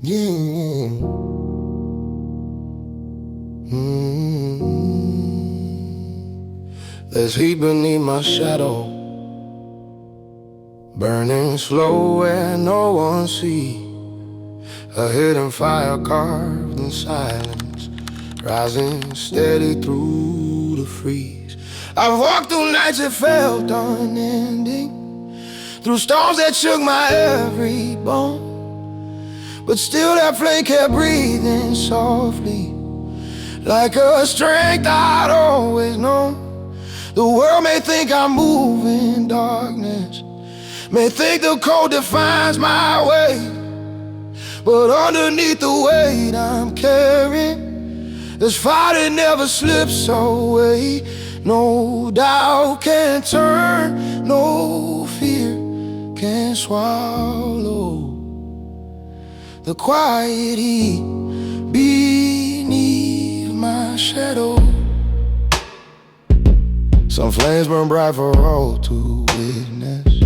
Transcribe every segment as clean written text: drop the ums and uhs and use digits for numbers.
Yeah. There's heat beneath my shadow, burning slow where no one sees. A hidden fire carved in silence, rising steady through the freeze. I've walked through nights that felt unending, through storms that shook my every bone. But still that flame kept breathing softly, like a strength I'd always known. The world may think I'm moving darkness, may think the cold defines my way, but underneath the weight I'm carrying, there's fire that never slips away. No doubt can turn, no fear can swallow the quiet heat beneath my shadow. Some flames burn bright for all to witness,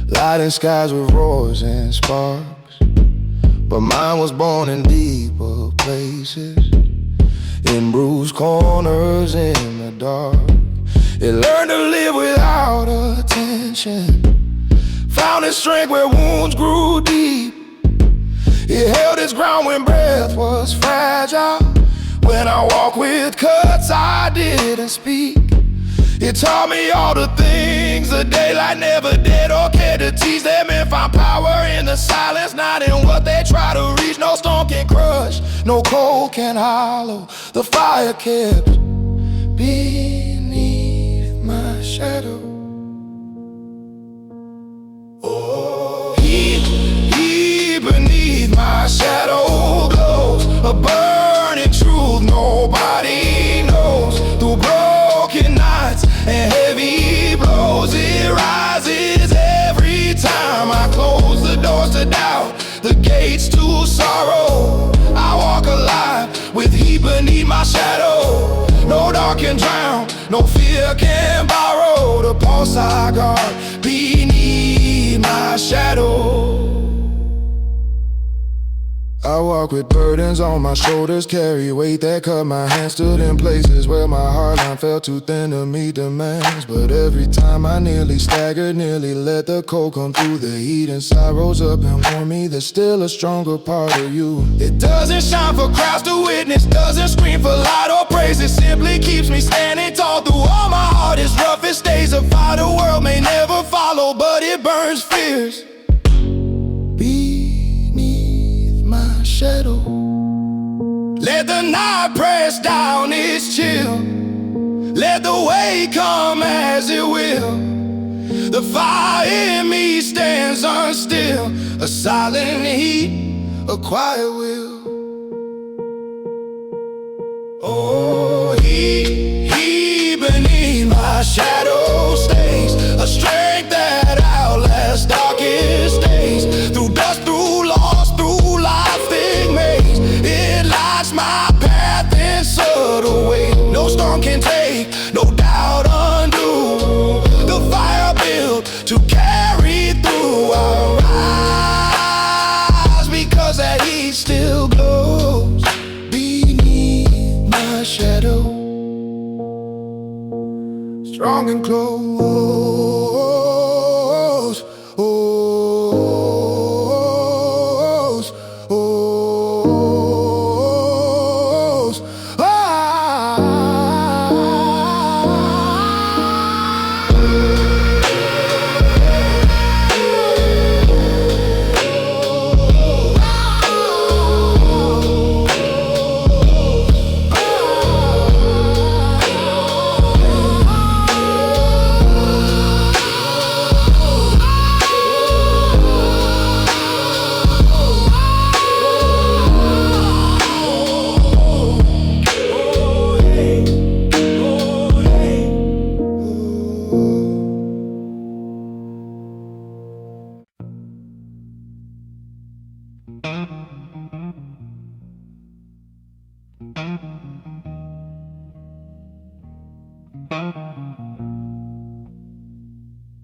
lighting skies with roars and sparks. But mine was born in deeper places, in bruised corners in the dark. It learned to live without attention, found its strength where wounds grew deep. It held its ground when breath was fragile, when I walked with cuts I didn't speak. It taught me all the things the daylight never did or cared to teach them, and find power in the silence, not in what they try to reach. No storm can crush, no cold can hollow the fire kept beneath my shadow. Oh, he beneath my shadow glows, a burning truth nobody knows. Through broken nights and heavy blows, it rises every time I close the doors to doubt, the gates to sorrow. I walk alive with heat beneath my shadow. No dark can drown, no fear can borrow the pulse I guard beneath my shadow. I walk with burdens on my shoulders, carry weight that cut my hands. Stood in places where my heart line felt too thin to meet demands. But every time I nearly staggered, nearly let the cold come through. The heat inside rose up and warmed me. There's still a stronger part of you. It doesn't shine for crowds to witness, doesn't scream for light or praise. It simply keeps me standing tall through all my hardest, roughest days. A fire the world may never follow, but it burns fierce shadow. Let the night press down its chill, let the weight come as it will. The fire in me stands unstill, a silent heat, a quiet will. Oh, he beneath my shadow stays, a strength that outlasts darkest days. Through dust, through loss, through life thick maze, it lights my path in subtle ways. No storm can take, no doubt undo the fire built to carry through. I'll rise because that heat still glows beneath my shadow, strong and close.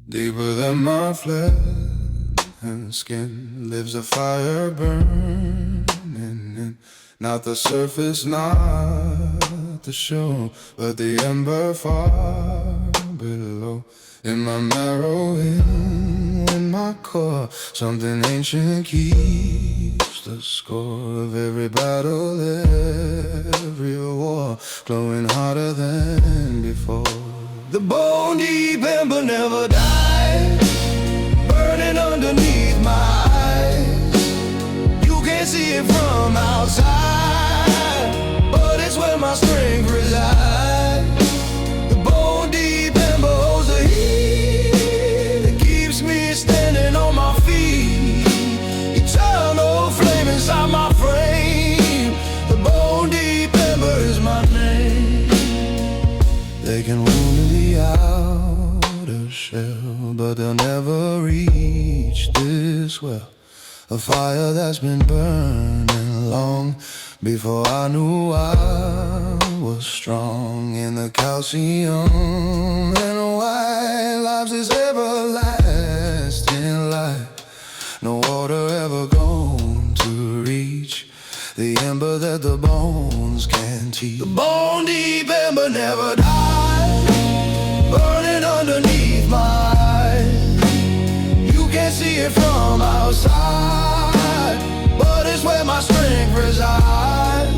Deeper than my flesh, and skin lives a fire burning in. Not the surface, not the show, but the ember far below. In my marrow, in my core, something ancient keeps the score of every battle, every war, glowing hotter than before. The bone deep ember never dies, burning underneath my eyes. You can't see it from outside, but it's where my strength resides. The bone deep ember holds the heat that keeps me standing on my feet. Eternal flame inside my frame. The bone deep ember is my name. They can wound the outer shell, but they'll never reach this well. A fire that's been burning long before I knew I was strong. In the calcium and white lives is everlasting light. No water ever going to reach the ember that the bones can teach. The bone deep ember never dies, burning underneath my eyes. You can't see it from outside, but it's where my strength resides.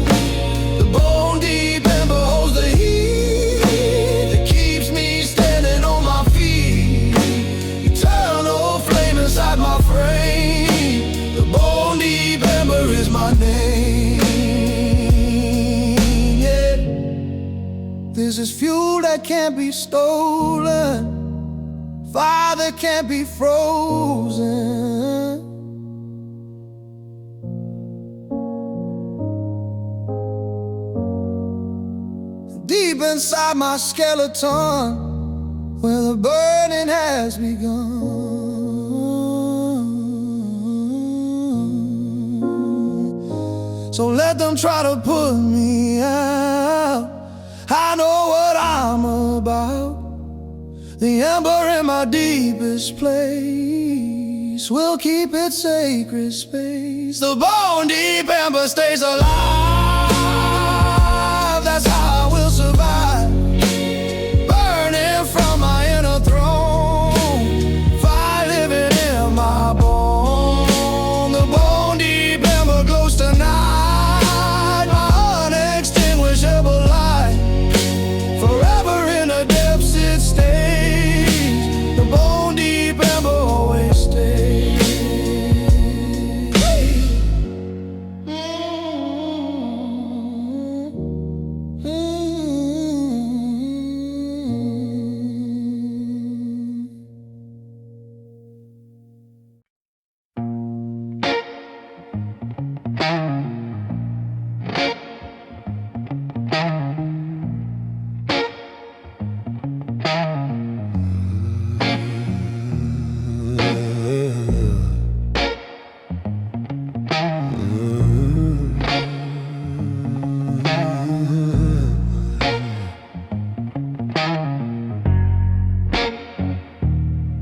The bone deep ember holds the heat that keeps me standing on my feet. Eternal flame inside my frame. The bone deep ember is my name. Yeah. This is fuel that can't be stolen, fire that can't be frozen. Deep inside my skeleton, where the burning has begun. So let them try to put me out, I know what I'm about. The ember in my deepest place will keep its sacred space. The bone deep ember stays alive, that's how I will survive. Burning from my inner throne, fire living in my bone. The bone deep ember glows tonight, my unextinguishable light. Forever in the depths it stays, the bone deep ember always stays.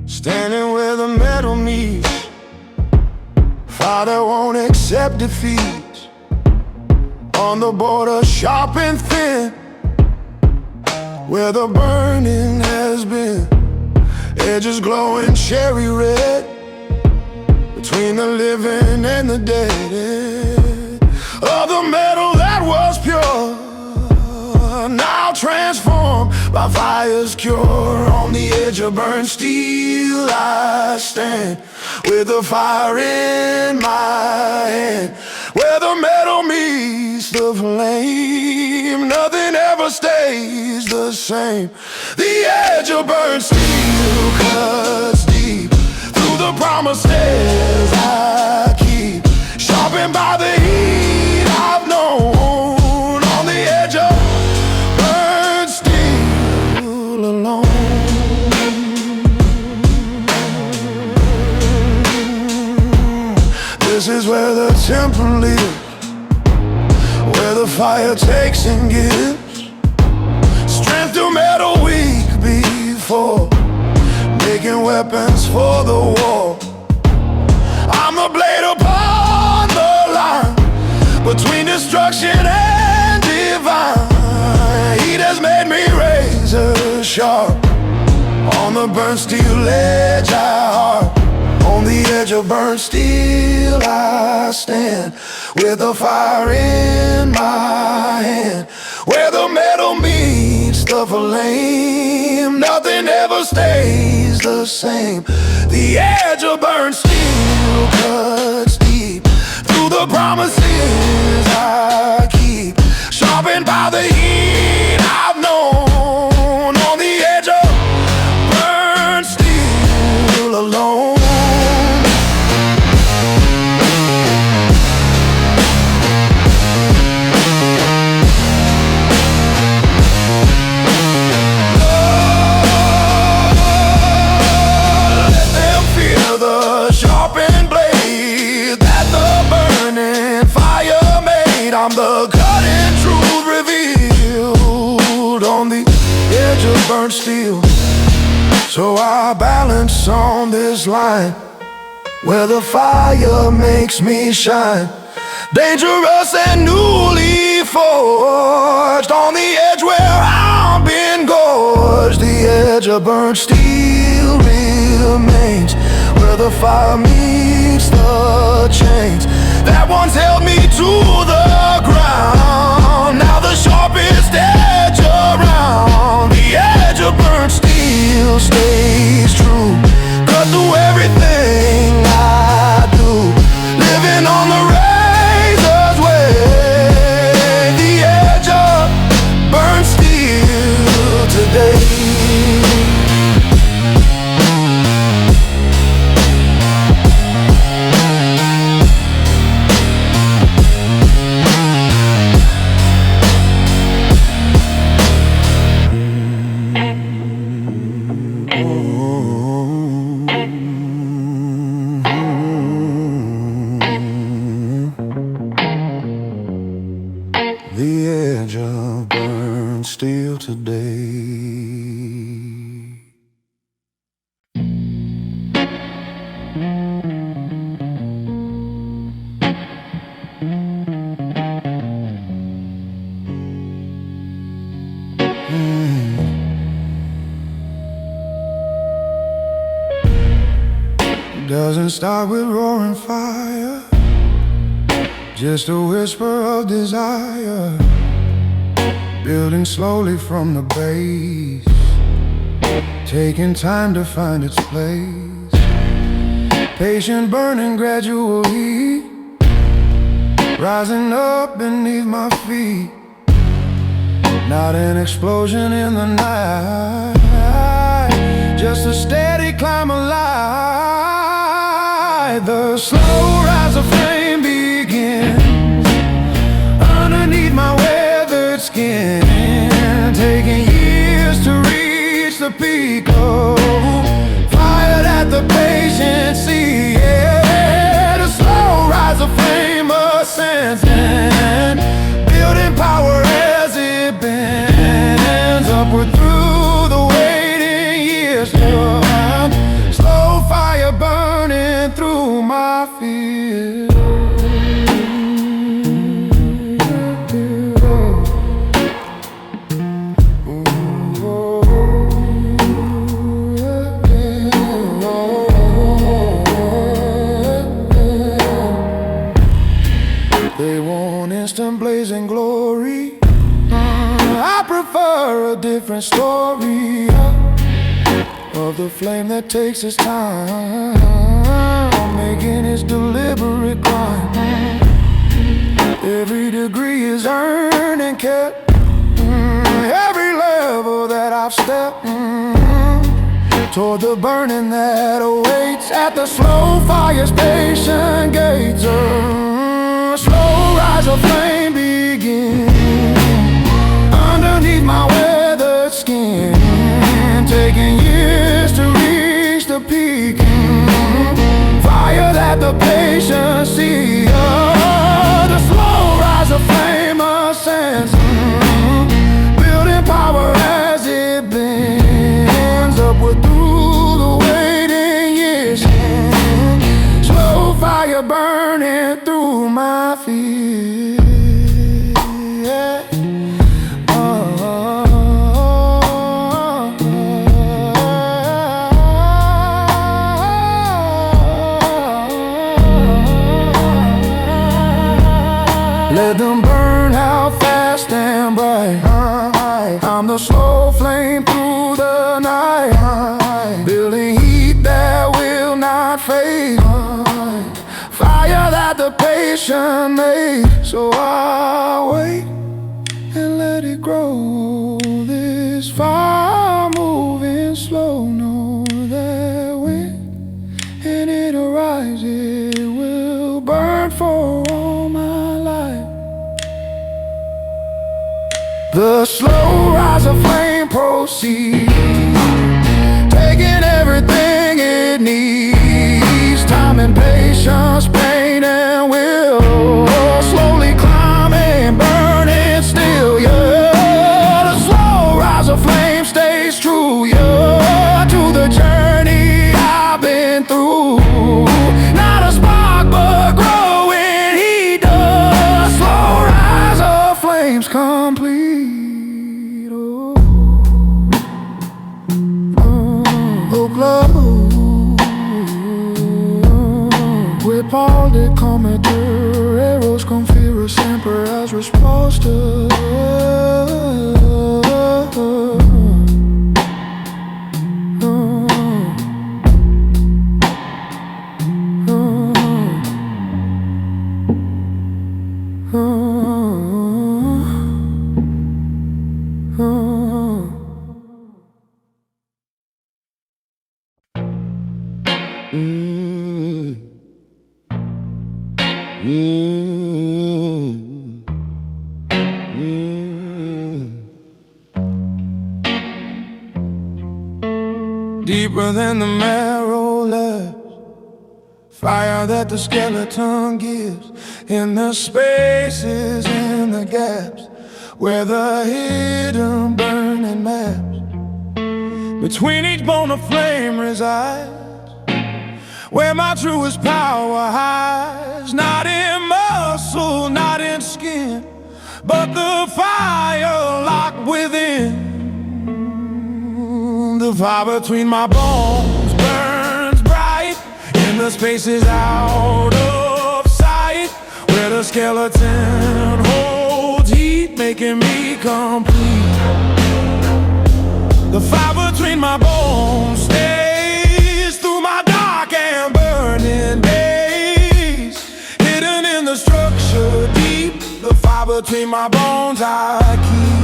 Standing where the metal meets, fire that won't accept defeat. On the border, sharp and thin, where the burning has been. Edges glowing cherry red, between the living and the dead. Of the metal that was pure, now transformed by fire's cure. On the edge of burned steel I stand, with the fire in my hand. Where the metal meets the flame, nothing ever stays the same. The edge of burned steel cuts deep through the promises I keep, sharpened by the heat I've known. On the edge of burned steel alone. This is where the temple lives, where the fire takes and gives strength to metal weak before, making weapons for the war. razor blade upon the line between destruction and divine. Heat has made me razor sharp. On the burnt steel edge I harp. On the edge of burnt steel I stand, with a fire in my hand. Where the metal meets the flame, nothing ever stays the same. The edge of burnt steel cuts deep through the promises I keep, sharpened by the heat I've known. On the edge of burnt steel alone. I'm the cutting truth revealed on the edge of burnt steel. So I balance on this line where the fire makes me shine, dangerous and newly forged. On the edge where I've been gorged, the edge of burnt steel remains, where the fire meets the chains that once held me to the ground. Now the sharpest edge around. The edge of burnt steel stays true, cut through everything I do, living on the razor's way. The edge of burnt steel today. The edge of burnt steel today. Doesn't start with roaring fire, just a whisper of desire, building slowly from the base, taking time to find its place. Patient burning, gradual heat, rising up beneath my feet. Not an explosion in the night, just a steady climb alive. The slow rise of flame begins underneath my weathered skin, taking years to reach the peak. Oh, fired at the patient sea. Yeah, the slow rise of flame ascends, building power as it bends upward through the waiting years. Slow fire burning through my field. They want instant blazing glory. I prefer a different story of the flame that takes its time, making its deliberate climb. Every degree is earned and kept, every level that I've stepped toward the burning that awaits at the slow fire's patient gates. Slow rise of flame begins underneath my weathered skin, taking years to reach the peak. Fire that the patient see. The slow rise of flame ascends, building power as it bends upward through the waiting years. Slow fire Let them burn out fast and bright. I'm the slow flame through the night, building heat that will not fade, fire that the patient made. So I wait and let it grow. This fire moving slow, know that when it arises, it will burn for all my life. The slow rise of flame proceeds, taking everything it needs. Time and patience, pain and will, slowly climbing, burning still, yeah. The slow rise of flame stays true, yeah, to the journey I've been through. Not a spark but growing heat, the slow rise of flames complete. With Paul de commetteur, eros confira sempre as respostas. Deeper than the marrow left, fire that the skeleton gives, in the spaces, in the gaps, where the hidden burning maps, between each bone a flame resides, where my truest power hides. Not in muscle, not in skin, but the fire locked within. The fire between my bones burns bright, in the spaces out of sight, where the skeleton holds heat, making me complete. The fire between my bones stays through my dark and burning days, hidden in the structure deep. The fire between my bones I keep.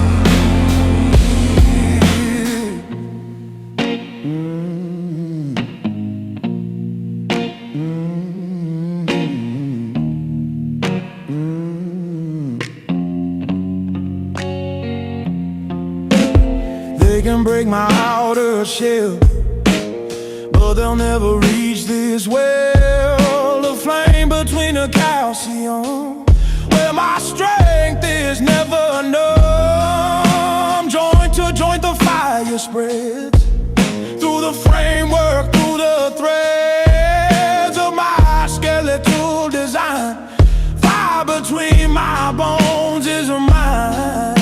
They can break my outer shell, but they'll never reach this well. The flame between the calcium, where my strength is never numb. Joint to joint the fire spreads, through the framework, through the threads of my skeletal design. Fire between my bones is mine.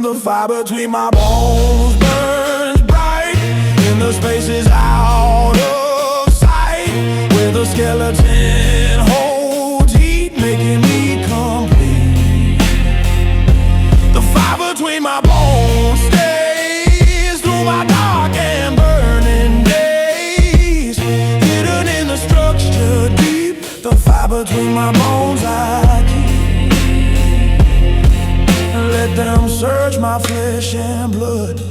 The fire between my bones burns bright, in the spaces out of sight, where the skeleton holds heat, making me complete. The fire between my bones stays through my dark and burning days, hidden in the structure deep. The fire between my bones I keep. Let them search my flesh and blood,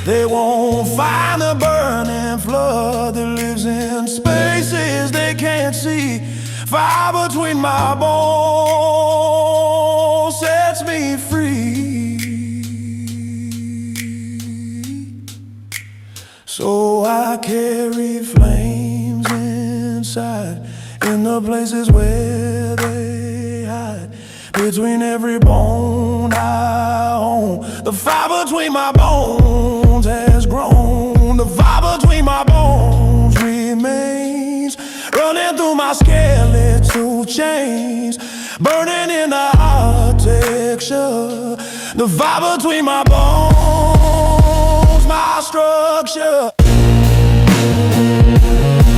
they won't find the burning flood that lives in spaces they can't see. Fire between my bones sets me free. So I carry flames inside, in the places where they hide, between every bone I own. The fire between my bones has grown. The fire between my bones remains, running through my skeletal chains, burning in the hard texture. The fire between my bones, my structure.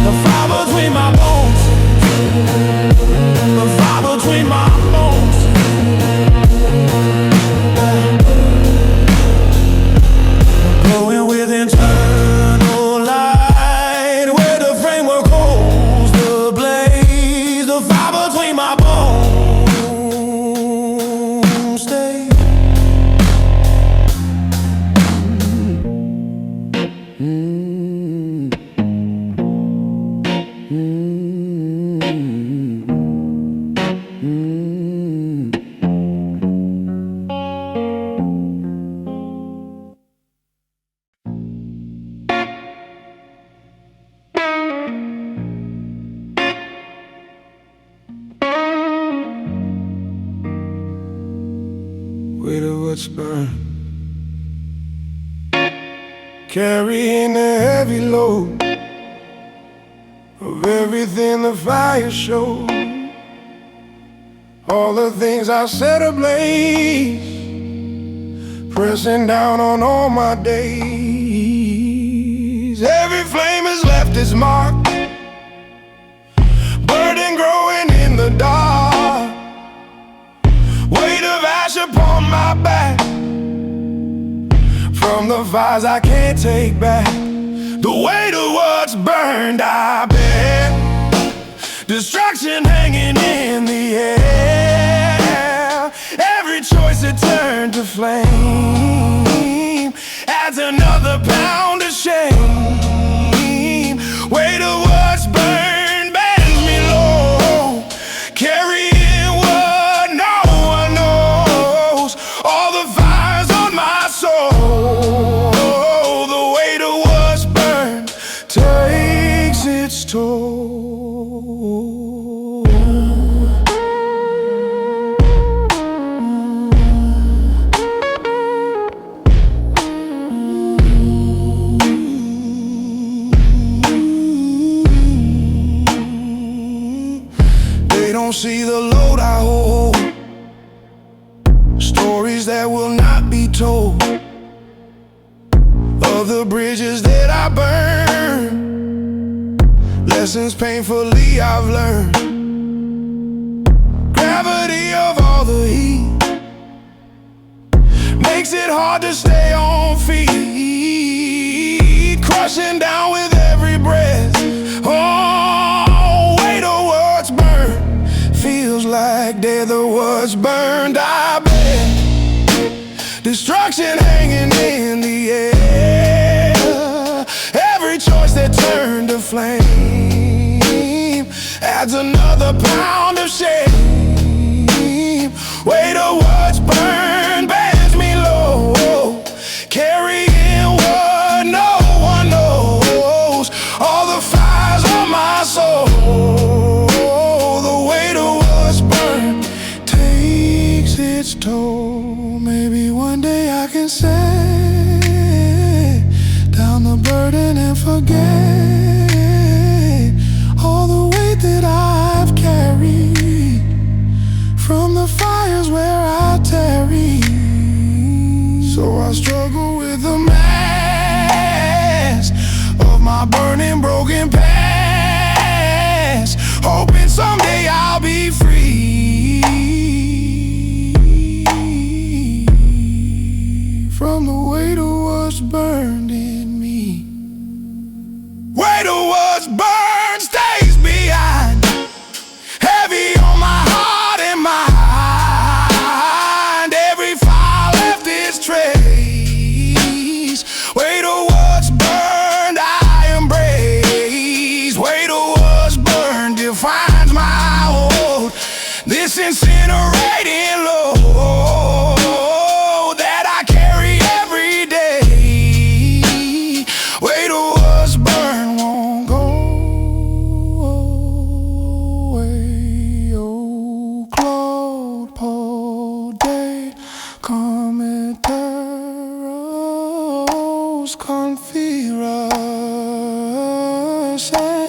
The fire between my bones, the fire between my bones. what's burned, carrying the heavy load of everything the fire showed. All the things I set ablaze, pressing down on all my days. Every flame has left its mark, burden growing in the dark. Weight of ash upon my back, from the fires I can't take back. The weight of what's burned I bear, destruction hanging in the air. Every choice that turned to flame adds another pound of shame. Weight of what's burned bends me low, carrying what no one knows. All the fires on my soul, the weight of what's burned takes its toll. They don't see the load I hold, stories that will not be told, of the bridges that I burn, lessons painfully I've learned. Gravity of all the heat makes it hard to stay on feet, crushing down with every breath. Oh, weight of what's burned feels like death of what's burned I bear, destruction hanging in the air. Every choice that turned to flame adds another pound of shame. Weight of what's burned bends me low, carrying what no one knows. All the fires on my soul, the weight of what's burned takes its toll. Maybe one day I can set down the burden and forget all the weight that I've carried from the fires where I tarry. So I struggle with the mass of my burning, broken past, hoping someday I'll be free from the weight of what's burned in me. Weight of what's burned stays behind, heavy on my heart and mind. Every fire left its trace. Weight of what's burned I embrace. Weight of what's burned defines my hold. This incinerating load that I carry every day. Weight of what's burned won't go away. Oh, Claude, Paul, Day, Cometeros, Confiras,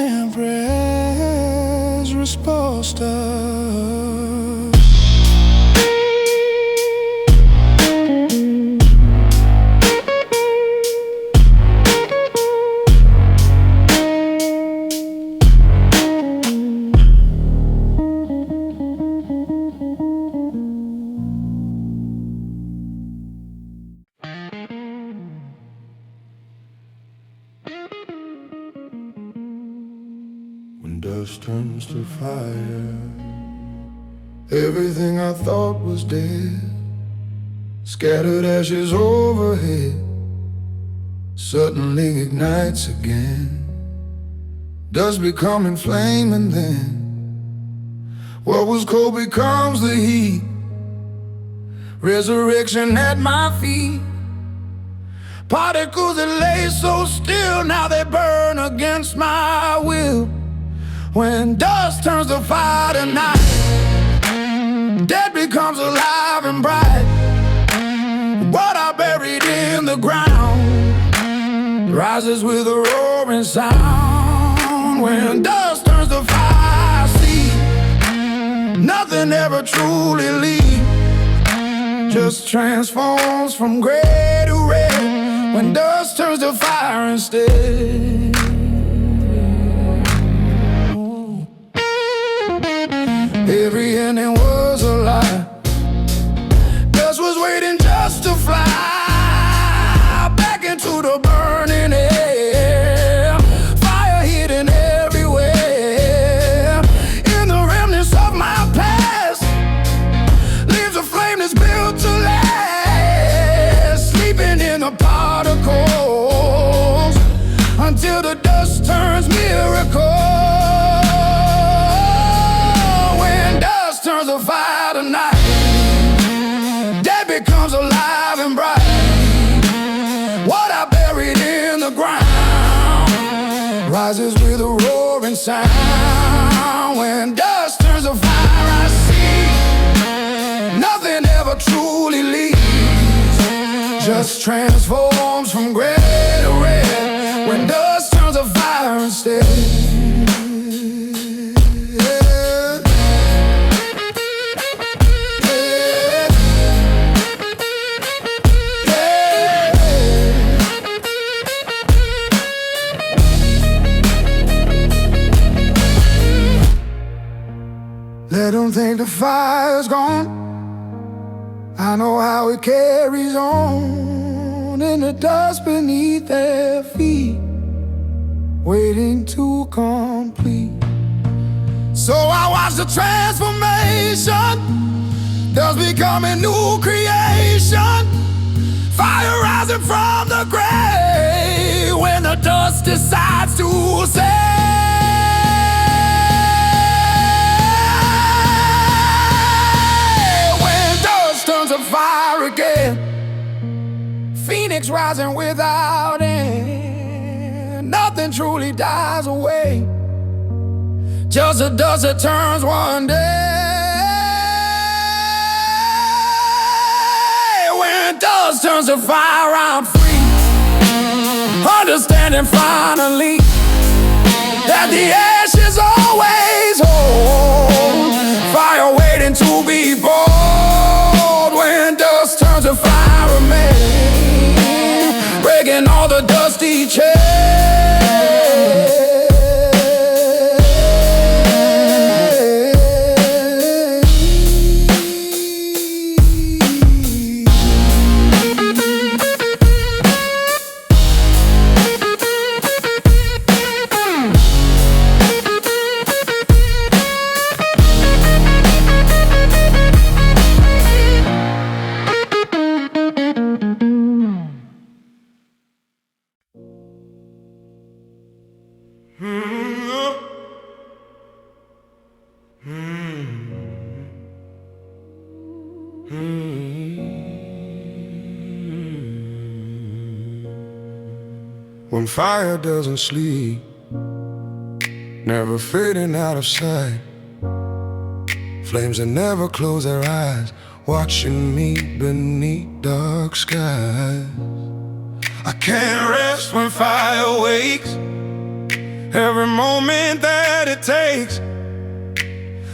Empress, Respostas. When dust turns to fire, everything I thought was dead, scattered ashes overhead, suddenly ignites again. Dust becoming flame, and then what was cold becomes the heat. Resurrection at my feet. Particles that lay so still, now they burn against my will. When dust turns to fire tonight, dead becomes alive and bright. the ground, rises with a roaring sound. When dust turns to fire, see, nothing ever truly leaves, just transforms from gray to red. When dust turns to fire instead. Every ending was a lie. Dust was waiting just to fly back into the burning air. Fire hidden everywhere. In the remnants of my past lives a flame that's built to last, sleeping in the particles until the dust turns miracle. Turns a fire tonight, that becomes alive and bright. What I buried in the ground rises with a roaring sound. When dust turns to fire, I see nothing ever truly leaves, just transforms from gray to red. When dust turns to fire instead. Let them think the fire's gone. I know how it carries on in the dust beneath their feet, waiting to complete. So I watch the transformation, dust becoming new creation. Fire rising from the grave when the dust decides to say. Fire again, phoenix rising without end. Nothing truly dies away, just a dust that turns one day. When dust turns to fire, I'm free, understanding finally that the ashes always hold fire waiting to be born. When dust turns to fire, remain, breaking all the dusty chains. When fire doesn't sleep, never fading out of sight, flames that never close their eyes, watching me beneath dark skies. I can't rest when fire wakes, every moment that it takes,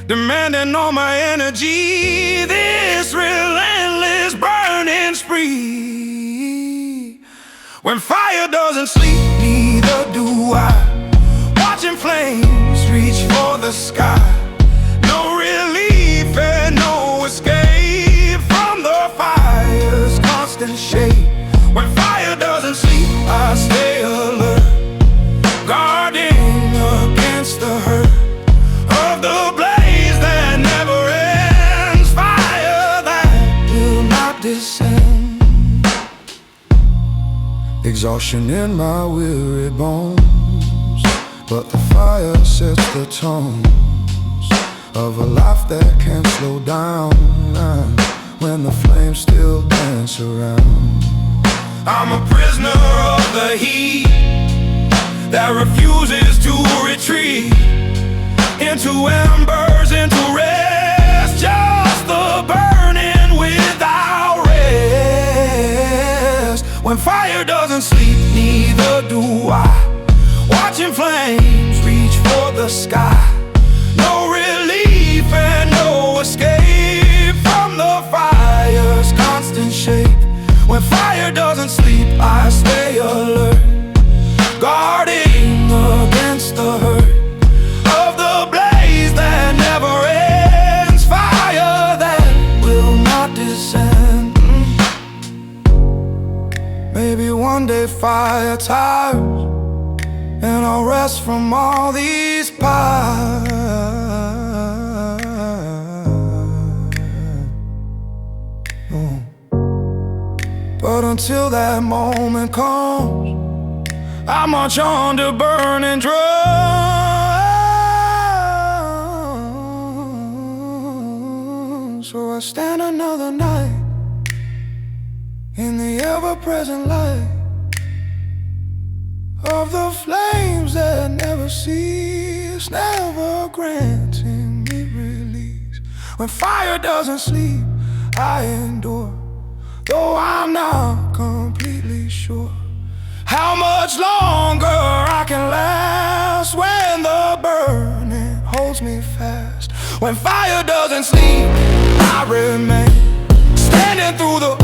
demanding all my energy, this relentless burning spree. When fire doesn't sleep, neither do I, watching flames reach for the sky. No relief and no escape from the fire's constant shade. When fire doesn't sleep, I stay alert, guarding against the hurt of the blaze that never ends, fire that will not descend. Exhaustion in my weary bones, but the fire sets the tones of a life that can't slow down. When the flames still dance around, I'm a prisoner of the heat that refuses to retreat into embers, into rest, just the burning without rest. When fire doesn't sleep, neither do I. Watching flames reach for the sky. No relief and no escape from the fire's constant shape. When fire doesn't sleep, I stay alert, guarding against the hurt of the blaze that never ends. Fire that will not descend. Maybe one day fire tires, and I'll rest from all these pyres. But until that moment comes, I march on to burning drums. So I stand another night in the ever-present light of the flames that never cease, never granting me release. When fire doesn't sleep, I endure, though I'm not completely sure how much longer I can last. When the burning holds me fast, when fire doesn't sleep, I remain standing through the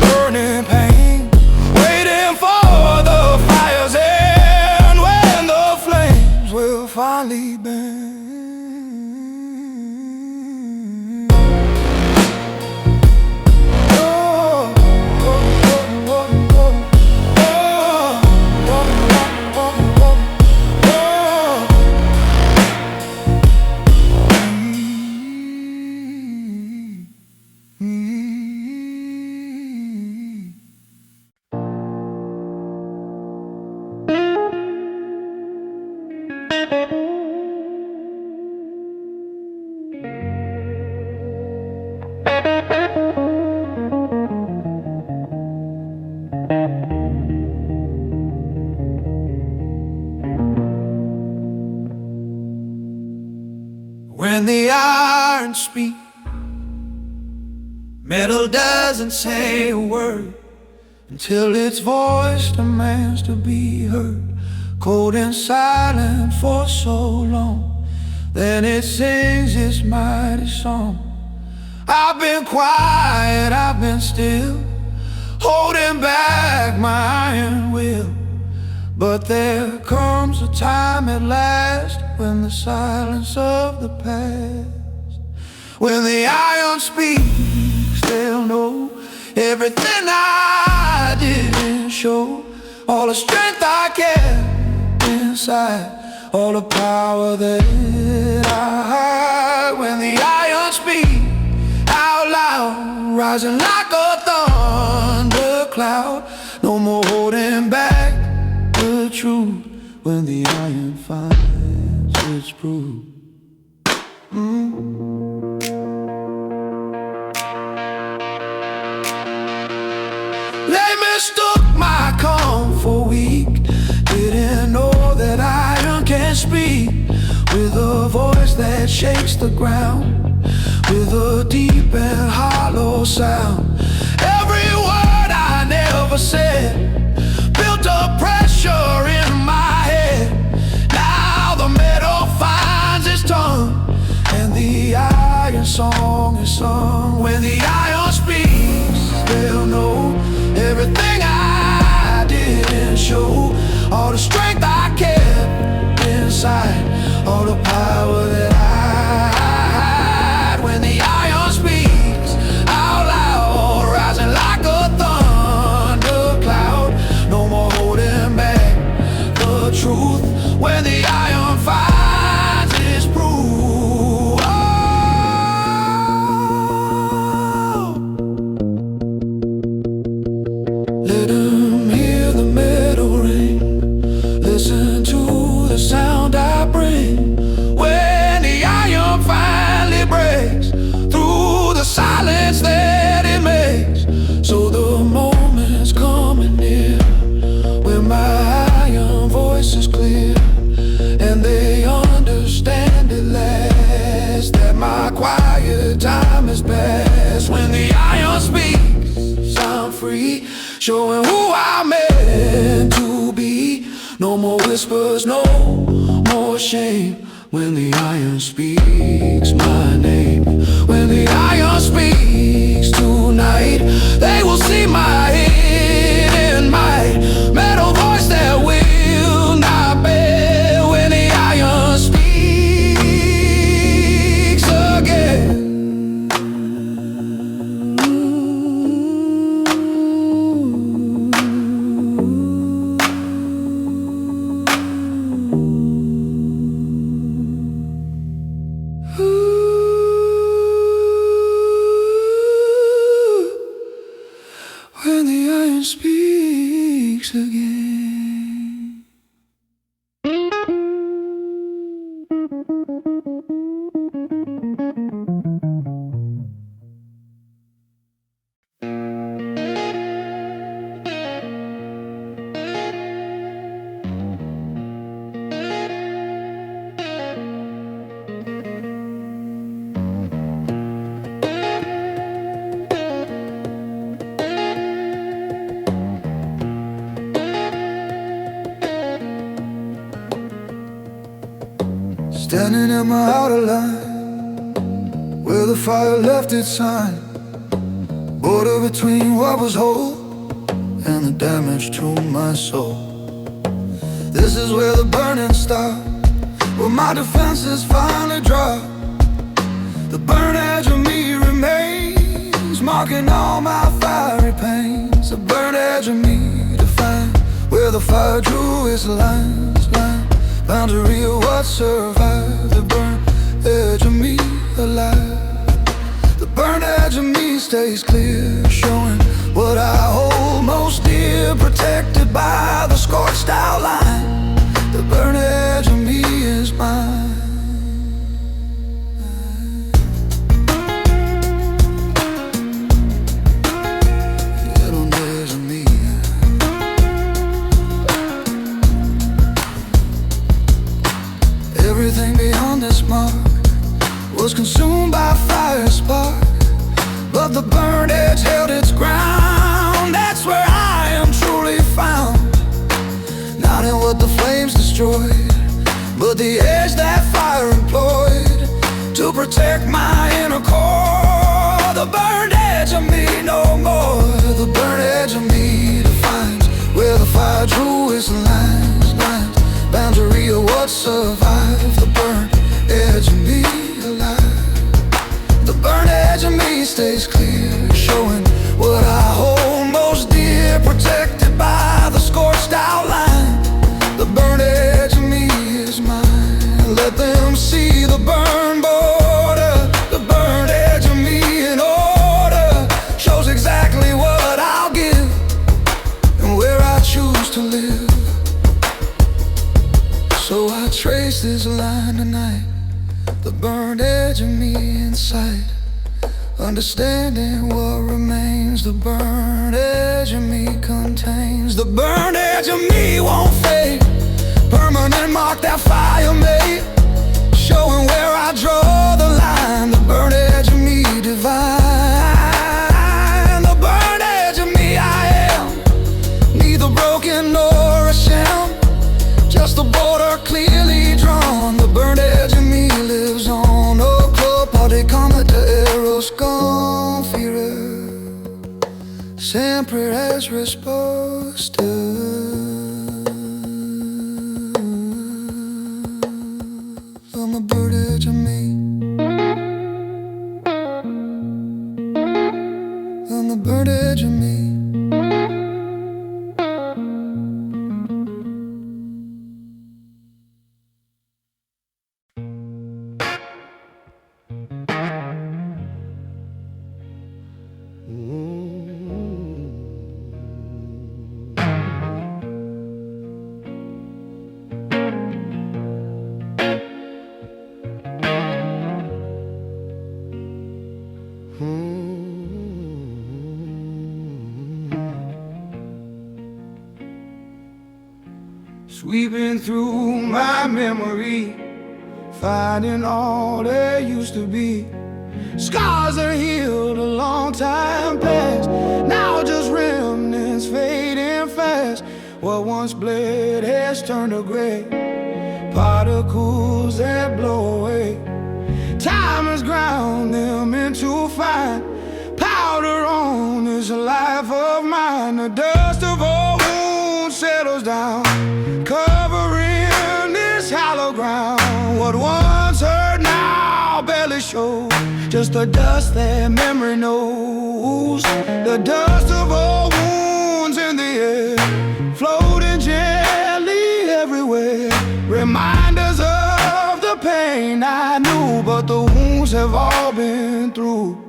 burning pain, waiting for the fire's end, when the flames will finally bend. When the iron speaks, metal doesn't say a word until its voice demands to be heard. Cold and silent for so long, then it sings its mighty song. I've been quiet, I've been still, holding back my iron will. But there comes a time at last, when the silence of the past, when the iron speaks, they'll know everything I didn't show, all the strength I kept inside, all the power that I hide. When the iron speaks out loud, rising like a thundercloud, no more holding back the truth. When the iron finds its proof. They mistook my calm for weak, didn't know that iron can speak with a voice that shakes the ground, with a deep and hollow sound. Every word I never said built up pressure in my head. Now the metal finds its tongue, and the iron song is sung. When the iron speaks, they'll know everything I didn't show, all the strength I kept inside, all the power that I had. When the iron speaks out loud, rising like a thundercloud, no more holding back the truth. When the iron finds its proof. Oh. Let them hear the metal ring, listen to the sound I bring. When the iron finally breaks through the silence that it makes, so the moment's coming near when my iron voice is clear, and showing who I'm meant to be. No more whispers, no more shame. When the iron speaks my name, when the iron speaks tonight, they will see my hidden might. Metal voice that will not bend. When the iron speaks again. When the iron speaks again. Standing at my outer line, where the fire left its sign, border between what was whole and the damage to my soul. This is where the burning stopped, where my defenses finally dropped. The burnt edge of me remains, marking all my fiery pains. The burnt edge of me defined where the fire drew its lines. Boundary of what survived, the burnt edge of me alive. The burnt edge of me stays clear, showing what I hold most dear, protected by the scorched outline. The burnt edge of me is mine. Everything beyond this mark was consumed by a fire spark, but the burnt edge held its ground. That's where I am truly found, not in what the flames destroyed, but the edge that fire employed to protect my inner core. The burnt edge of me no more. The burnt edge of me defines where the fire drew its lines. Boundary of what survived, the burnt edge of me alive. The burnt edge of me stays clear, showing what I hold most dear, protected by the scorched outline. The burnt edge of me is mine. Let them see the burn border. The burnt edge of me in order shows exactly what I'll give and where I choose to live. So I trace this line tonight, the burnt edge of me inside, understanding what remains. The burnt edge of me contains. The burnt edge of me won't fade, permanent mark that fire made, showing where I draw the line. The burnt edge of me divine. The burnt edge of me I am, neither broken nor a sham, just the border clearly drawn. The burnt edge of me lives on. Oh, club party come te ero sconfire, sempre es risposta. On the burnt edge of me, on the burnt edge of me. Sweeping through my memory, finding all there used to be. Scars are healed a long time past, now just remnants is fading fast. What once bled has turned to gray, particles that blow away. Time has ground them into fine powder on this life of mine. The dust of old wounds settles down, covering this hollow ground. What once hurt now barely shows, just the dust that memory knows. The dust of old wounds in the air, floating gently everywhere. Reminders of the pain I knew, but the wounds have all been through.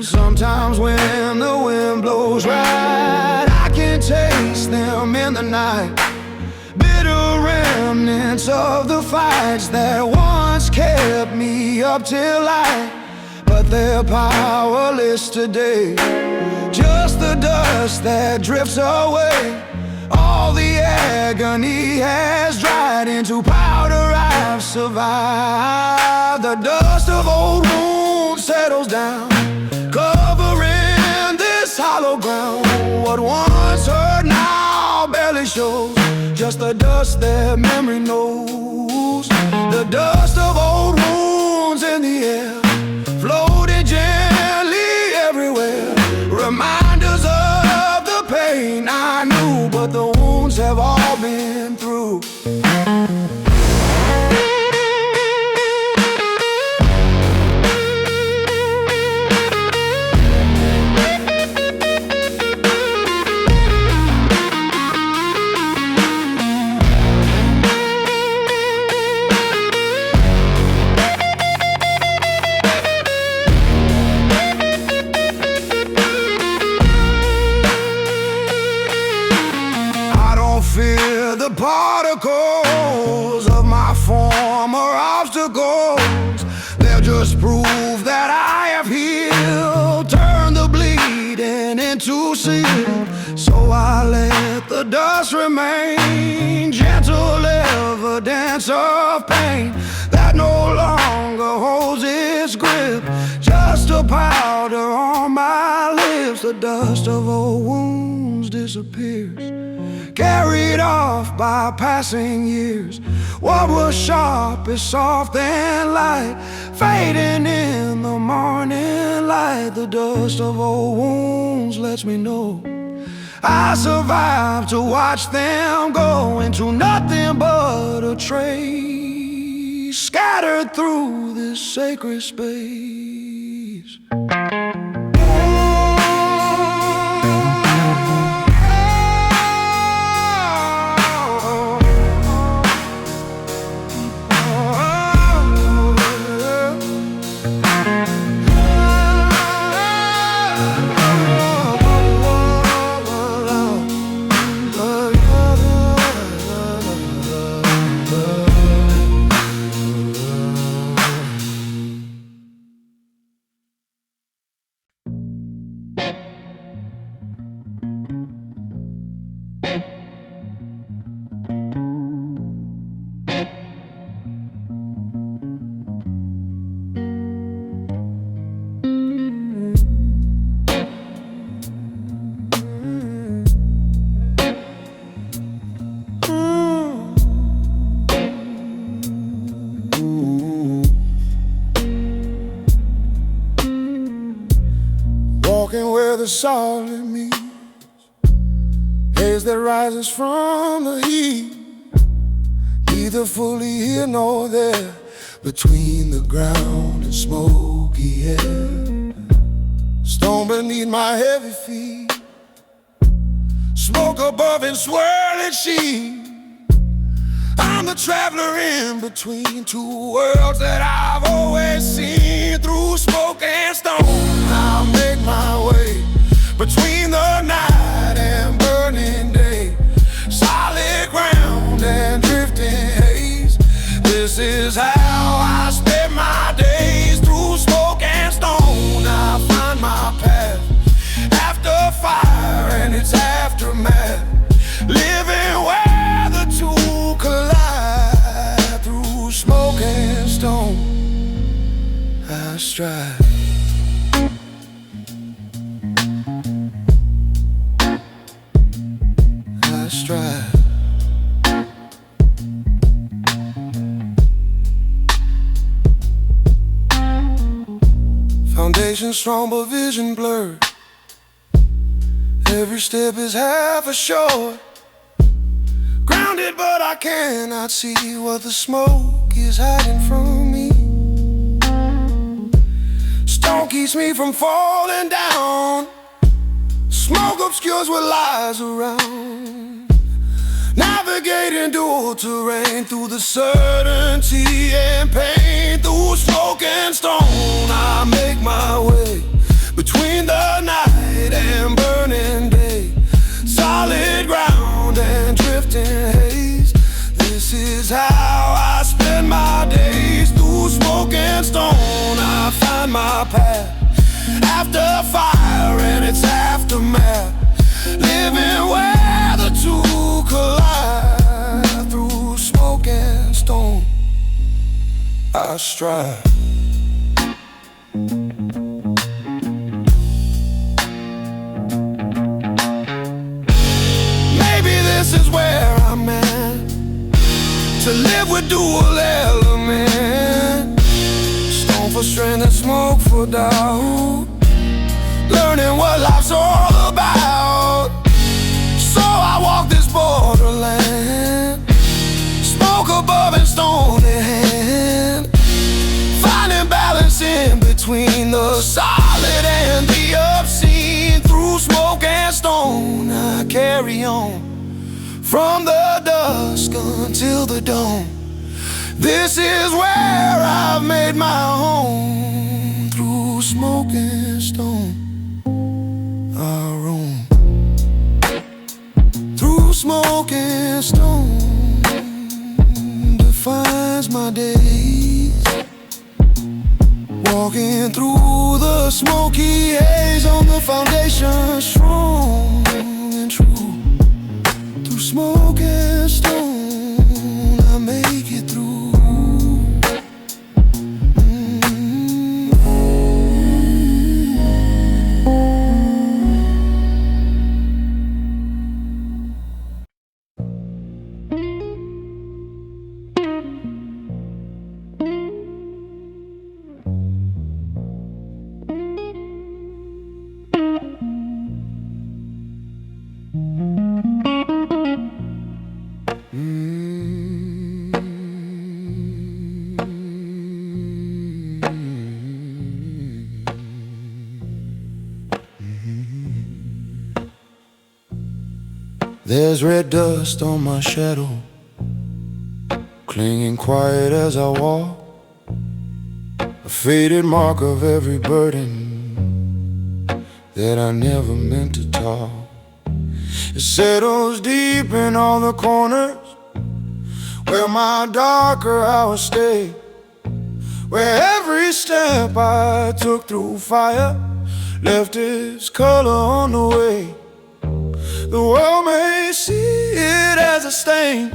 Sometimes when the wind blows right, I can taste them in the night. Bitter remnants of the fights that once kept me up till light, but they're powerless today. Just the dust that drifts away. All the agony has dried into powder I've survived. The dust of old wounds settles down, covering this hollow ground. What once hurt now barely shows, just the dust that memory knows. The dust of old wounds in the air, floating gently everywhere. Reminders of the pain I knew, but the wounds have all been through. Fear the particles of my former obstacles. They'll just prove that I have healed, turn the bleeding into seal. So I let the dust remain, gentle evidence of pain that no longer holds its grip. Just a powder on my lips. The dust of old wounds disappears, carried off by passing years. What was sharp is soft and light, fading in the morning light. The dust of old wounds lets me know I survived to watch them go into nothing but a trace, scattered through this sacred space. Walking where the solid meets, haze that rises from the heat, neither fully here nor there, between the ground and smoky air. Stone beneath my heavy feet, smoke above and swirling sheet. I'm the traveler in between two worlds that I've always seen. Through smoke and stone I'll make my way, between the night and burning day, solid ground and drifting haze. This is how I spend my days. Through smoke and stone I find my path, after fire and its aftermath. I strive. I strive. Foundation strong but vision blurred. Every step is half a shore. Grounded but I cannot see what the smoke is hiding from me. Stone keeps me from falling down. Smoke obscures what lies around. Navigating dual terrain through the certainty and pain. Through smoke and stone I make my way between the night and burning day. Solid ground and drifting haze. This is how I spend my days. Through smoke and stone I find my path. After fire and its aftermath. Living where the two collide. Through smoke and stone I strive. This is where I'm at, to live with dual element. Stone for strength and smoke for doubt. Learning what life's all about. So I walk this borderland. Smoke above and stone in hand. Finding balance in between the solid and the obscene. Through smoke and stone I carry on. From the dusk until the dawn. This is where I've made my home. Through smoke and stone I roam. Through smoke and stone defines my days. Walking through the smoky haze on the foundation strong and true. Through smoke and stone I make it through. There's red dust on my shadow, clinging quiet as I walk. A faded mark of every burden that I never meant to talk. It settles deep in all the corners where my darker hours stay. Where every step I took through fire left its color on the way. The world may see it as a stain,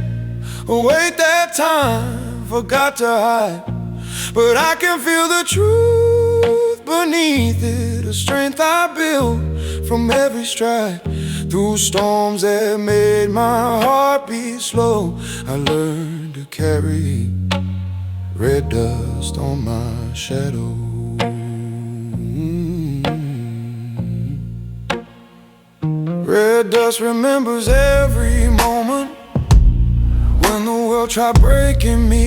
a weight that time forgot to hide. But I can feel the truth beneath it, a strength I built from every stride. Through storms that made my heart beat slow, I learned to carry red dust on my shadow. Red dust remembers every moment when the world tried breaking me.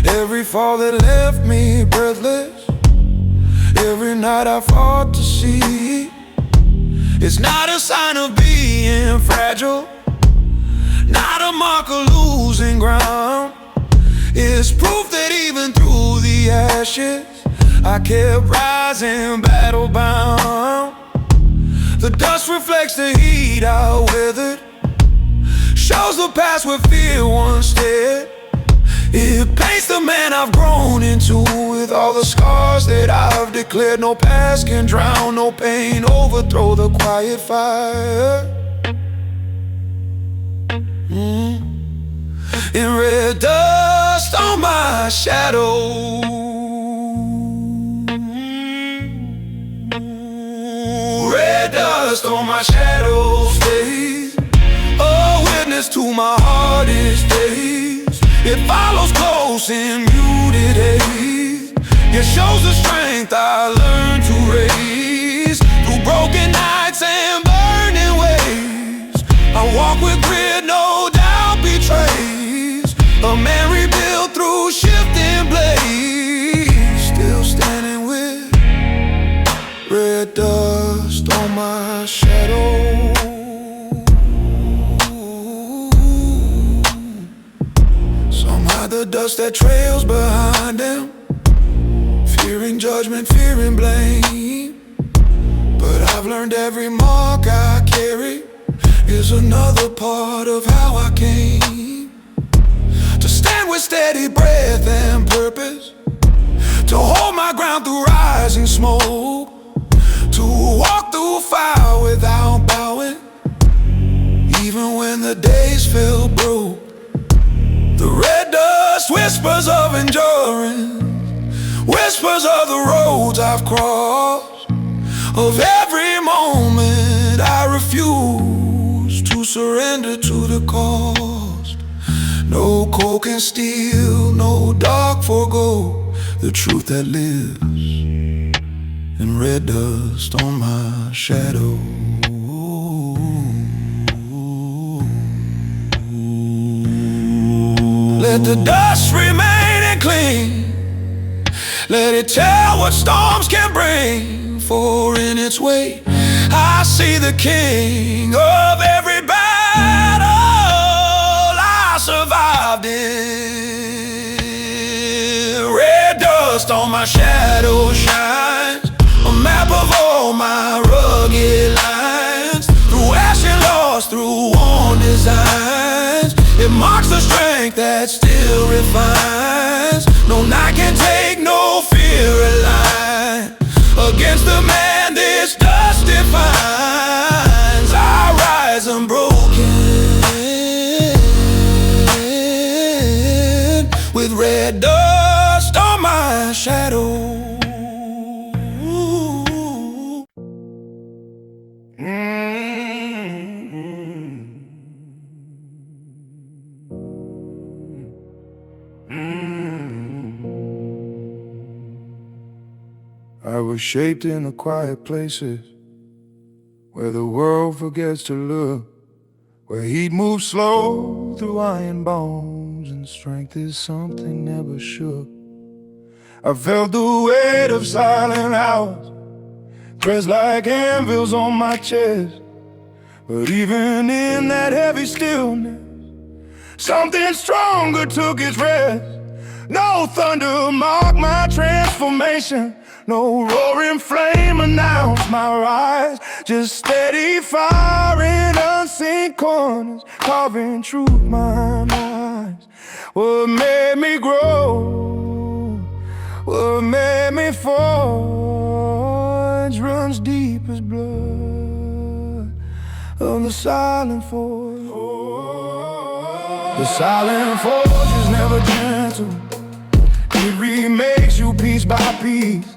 Every fall that left me breathless, every night I fought to see. It's not a sign of being fragile, not a mark of losing ground. It's proof that even through the ashes I kept rising, battle bound. The dust reflects the heat I weathered, shows the past where fear once stared. It paints the man I've grown into, with all the scars that I've declared. No past can drown, no pain overthrow the quiet fire. In red dust on my shadow. shadow stays, a witness to my hardest days. It follows close in muted haze. It shows the strength I learned to raise through broken nights and burning ways. I walk with grit, no doubt betrays. A man rebuilt through shifting blades. Still standing with red dust on my shadow. Some hide the dust that trails behind them, fearing judgment, fearing blame. But I've learned every mark I carry is another part of how I came. To stand with steady breath and purpose, to hold my ground through rising smoke, to walk through fire without bowing, even when the days feel broke. The red dust whispers of endurance, whispers of the roads I've crossed, of every moment I refuse to surrender to the cost. No cold can steal, no dark forgo the truth that lives in red dust on my shadow. Let the dust remain and cling, let it tell what storms can bring. For in its way I see the king of every battle I survived in. Red dust on my shadow shines, a map of all my rugged lines. Through ash and loss, through worn designs, it marks the strength that still refines. No night can take, no fear align against the man this dust defines. I rise unbroken with red dust on my shadow. I was shaped in the quiet places where the world forgets to look, where heat moves slow through iron bones and strength is something never shook. I felt the weight of silent hours pressed like anvils on my chest, but even in that heavy stillness, something stronger took its rest. No thunder marked my transformation, no roaring flame announced my rise. Just steady fire in unseen corners, carving truth my eyes. What made me grow, what made me forge, runs deep as blood of the silent forge. The silent forge is never gentle, it remakes you piece by piece,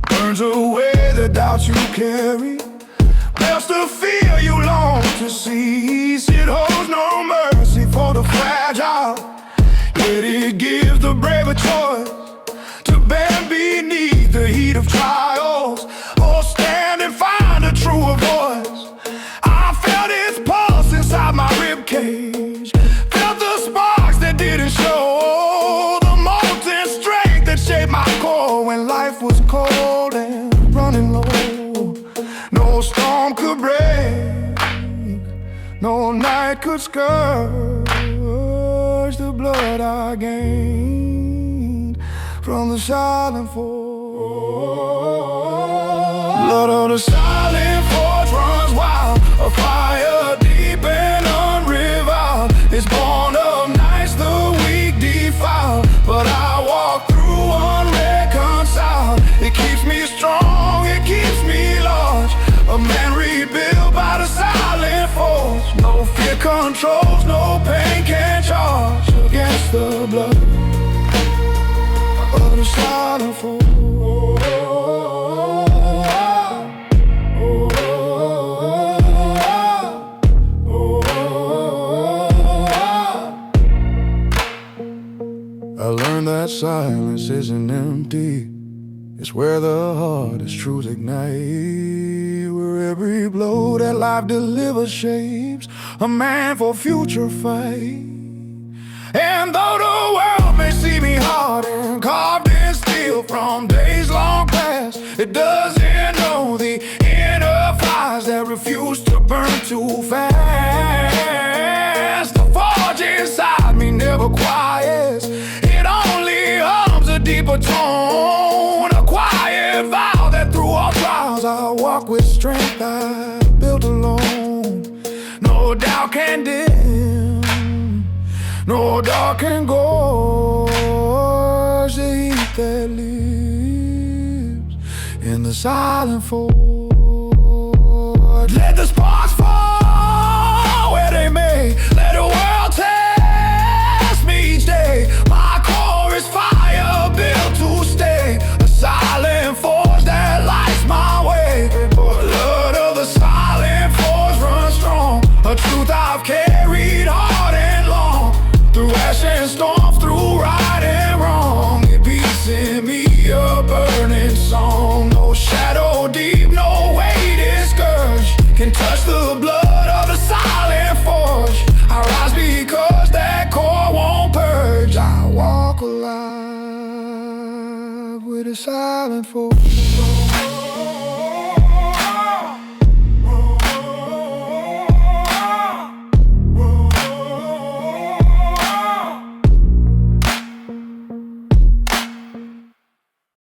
burns away the doubts you carry, melts the fear you long to cease. It holds no mercy for the fragile, yet it gives the brave a choice to bend beneath the heat of trials, or stand and find a truer voice. I felt its pulse inside my ribcage, felt the sparks that didn't show, the molten strength that shaped my core when life was cold and running low. No storm could break, no night could scourge the blood I gained from the silent forge. Blood of the silent forge runs wild, a fire deep and unreviled. It's born of nights the weak defiled, but I walk through unreconciled. It keeps me strong, it keeps me large, a man rebuilt by the silent force. No fear controls, no pain can charge against the blood of the silent force. I learned that silence isn't empty. It's where the hardest truths ignite, where every blow that life delivers shapes a man for future fight. And though the world may see me hard and carved in steel from days long past, it doesn't know the inner fires that refuse to burn too fast. The forge inside me never quiets. It only hums a deeper tone, a quiet vow that through all trials I'll walk with strength I built alone. No doubt can dim, no dark can gorge the heat that lives in the silent forge. Let the sparks fall where they may. Let the world test me each day. My core is fire built to stay, a silent forge that lights my way. Blood of the silent forge runs strong, a truth I've carried hard and long. Through ash and storm, through right and wrong, it beats in me a burning song. No shadow deep, no weighted scourge can touch the blood of the silent forge. I rise because that core won't purge. I walk alive with a silent forge.